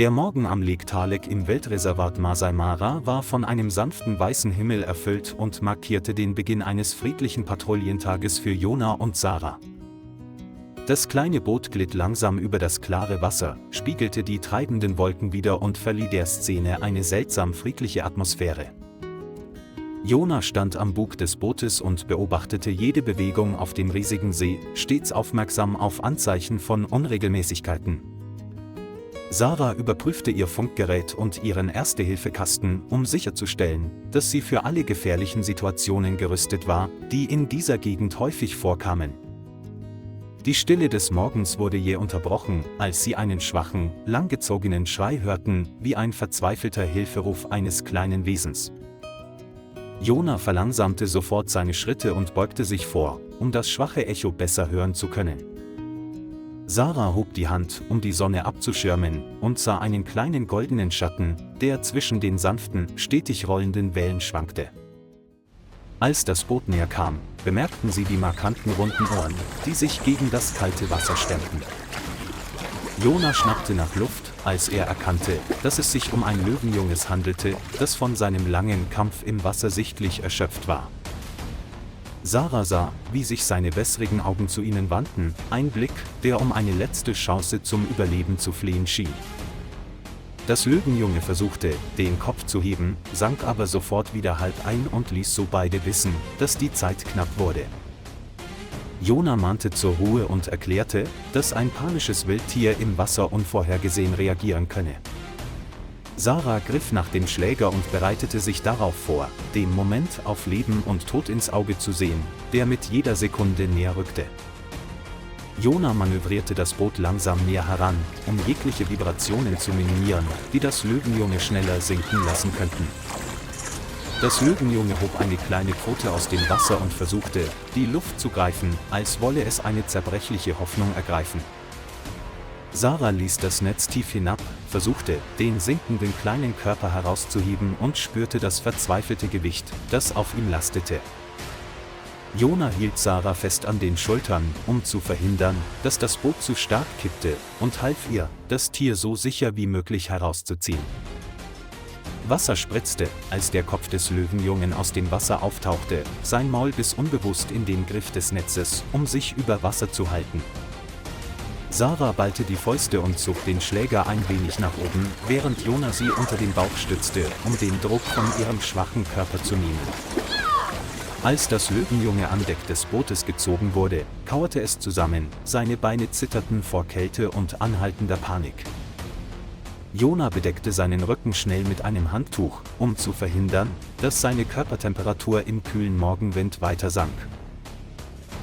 Der Morgen am Lake Talek im Weltreservat Masai Mara war von einem sanften weißen Himmel erfüllt und markierte den Beginn eines friedlichen Patrouillentages für Jona und Sarah. Das kleine Boot glitt langsam über das klare Wasser, spiegelte die treibenden Wolken wider und verlieh der Szene eine seltsam friedliche Atmosphäre. Jona stand am Bug des Bootes und beobachtete jede Bewegung auf dem riesigen See, stets aufmerksam auf Anzeichen von Unregelmäßigkeiten. Sarah überprüfte ihr Funkgerät und ihren Erste-Hilfe-Kasten, um sicherzustellen, dass sie für alle gefährlichen Situationen gerüstet war, die in dieser Gegend häufig vorkamen. Die Stille des Morgens wurde jäh unterbrochen, als sie einen schwachen, langgezogenen Schrei hörten, wie ein verzweifelter Hilferuf eines kleinen Wesens. Jona verlangsamte sofort seine Schritte und beugte sich vor, um das schwache Echo besser hören zu können. Sarah hob die Hand, um die Sonne abzuschirmen, und sah einen kleinen goldenen Schatten, der zwischen den sanften, stetig rollenden Wellen schwankte. Als das Boot näher kam, bemerkten sie die markanten runden Ohren, die sich gegen das kalte Wasser stemmten. Jona schnappte nach Luft, als er erkannte, dass es sich um ein Löwenjunges handelte, das von seinem langen Kampf im Wasser sichtlich erschöpft war. Sarah sah, wie sich seine wässrigen Augen zu ihnen wandten, ein Blick, der um eine letzte Chance zum Überleben zu flehen schien. Das Löwenjunge versuchte, den Kopf zu heben, sank aber sofort wieder halb ein und ließ so beide wissen, dass die Zeit knapp wurde. Jona mahnte zur Ruhe und erklärte, dass ein panisches Wildtier im Wasser unvorhergesehen reagieren könne. Sarah griff nach dem Schläger und bereitete sich darauf vor, dem Moment auf Leben und Tod ins Auge zu sehen, der mit jeder Sekunde näher rückte. Jona manövrierte das Boot langsam näher heran, um jegliche Vibrationen zu minimieren, die das Löwenjunge schneller sinken lassen könnten. Das Löwenjunge hob eine kleine Pfote aus dem Wasser und versuchte, die Luft zu greifen, als wolle es eine zerbrechliche Hoffnung ergreifen. Sarah ließ das Netz tief hinab, versuchte, den sinkenden kleinen Körper herauszuheben und spürte das verzweifelte Gewicht, das auf ihm lastete. Jona hielt Sarah fest an den Schultern, um zu verhindern, dass das Boot zu stark kippte, und half ihr, das Tier so sicher wie möglich herauszuziehen. Wasser spritzte, als der Kopf des Löwenjungen aus dem Wasser auftauchte, sein Maul biss unbewusst in den Griff des Netzes, um sich über Wasser zu halten. Sarah ballte die Fäuste und zog den Schläger ein wenig nach oben, während Jona sie unter den Bauch stützte, um den Druck von ihrem schwachen Körper zu nehmen. Als das Löwenjunge an Deck des Bootes gezogen wurde, kauerte es zusammen, seine Beine zitterten vor Kälte und anhaltender Panik. Jona bedeckte seinen Rücken schnell mit einem Handtuch, um zu verhindern, dass seine Körpertemperatur im kühlen Morgenwind weiter sank.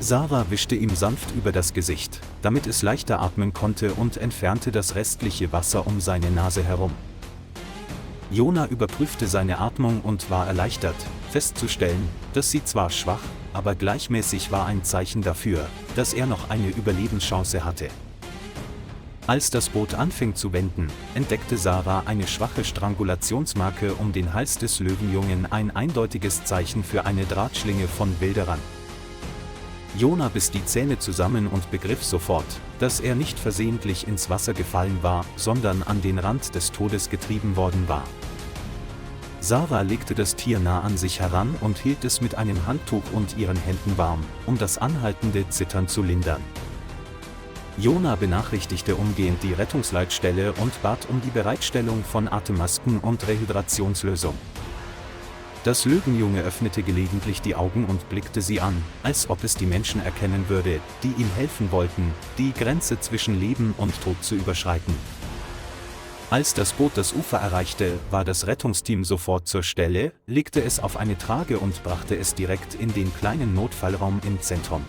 Sarah wischte ihm sanft über das Gesicht, damit es leichter atmen konnte, und entfernte das restliche Wasser um seine Nase herum. Jona überprüfte seine Atmung und war erleichtert, festzustellen, dass sie zwar schwach, aber gleichmäßig war, ein Zeichen dafür, dass er noch eine Überlebenschance hatte. Als das Boot anfing zu wenden, entdeckte Sarah eine schwache Strangulationsmarke um den Hals des Löwenjungen, ein eindeutiges Zeichen für eine Drahtschlinge von Wilderern. Jona biss die Zähne zusammen und begriff sofort, dass er nicht versehentlich ins Wasser gefallen war, sondern an den Rand des Todes getrieben worden war. Sarah legte das Tier nah an sich heran und hielt es mit einem Handtuch und ihren Händen warm, um das anhaltende Zittern zu lindern. Jona benachrichtigte umgehend die Rettungsleitstelle und bat um die Bereitstellung von Atemmasken und Rehydrationslösung. Das Löwenjunge öffnete gelegentlich die Augen und blickte sie an, als ob es die Menschen erkennen würde, die ihm helfen wollten, die Grenze zwischen Leben und Tod zu überschreiten. Als das Boot das Ufer erreichte, war das Rettungsteam sofort zur Stelle, legte es auf eine Trage und brachte es direkt in den kleinen Notfallraum im Zentrum.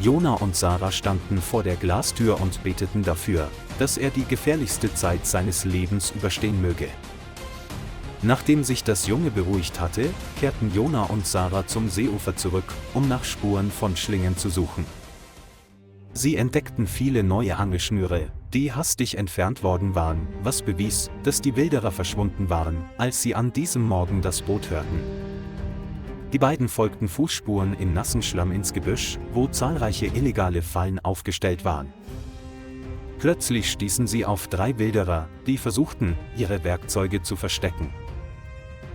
Jona und Sarah standen vor der Glastür und beteten dafür, dass er die gefährlichste Zeit seines Lebens überstehen möge. Nachdem sich das Junge beruhigt hatte, kehrten Jona und Sarah zum Seeufer zurück, um nach Spuren von Schlingen zu suchen. Sie entdeckten viele neue Angelschnüre, die hastig entfernt worden waren, was bewies, dass die Wilderer verschwunden waren, als sie an diesem Morgen das Boot hörten. Die beiden folgten Fußspuren im nassen Schlamm ins Gebüsch, wo zahlreiche illegale Fallen aufgestellt waren. Plötzlich stießen sie auf 3 Wilderer, die versuchten, ihre Werkzeuge zu verstecken.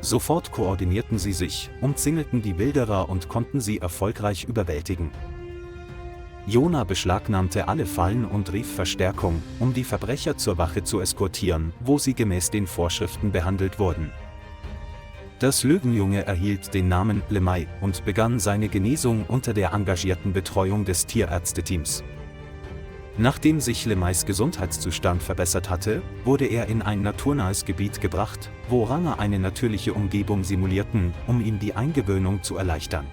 Sofort koordinierten sie sich, umzingelten die Wilderer und konnten sie erfolgreich überwältigen. Jona beschlagnahmte alle Fallen und rief Verstärkung, um die Verbrecher zur Wache zu eskortieren, wo sie gemäß den Vorschriften behandelt wurden. Das Löwenjunge erhielt den Namen Lemay und begann seine Genesung unter der engagierten Betreuung des Tierärzteteams. Nachdem sich Lemays Gesundheitszustand verbessert hatte, wurde er in ein naturnahes Gebiet gebracht, wo Ranger eine natürliche Umgebung simulierten, um ihm die Eingewöhnung zu erleichtern.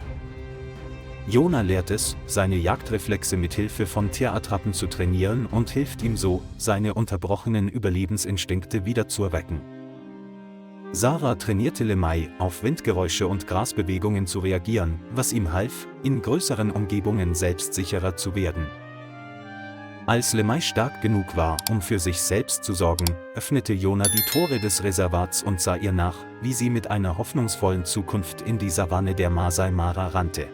Jona lehrt es, seine Jagdreflexe mit Hilfe von Tierattrappen zu trainieren und hilft ihm so, seine unterbrochenen Überlebensinstinkte wieder zu erwecken. Sarah trainierte Lemay, auf Windgeräusche und Grasbewegungen zu reagieren, was ihm half, in größeren Umgebungen selbstsicherer zu werden. Als Lemay stark genug war, um für sich selbst zu sorgen, öffnete Jona die Tore des Reservats und sah ihr nach, wie sie mit einer hoffnungsvollen Zukunft in die Savanne der Masai Mara rannte.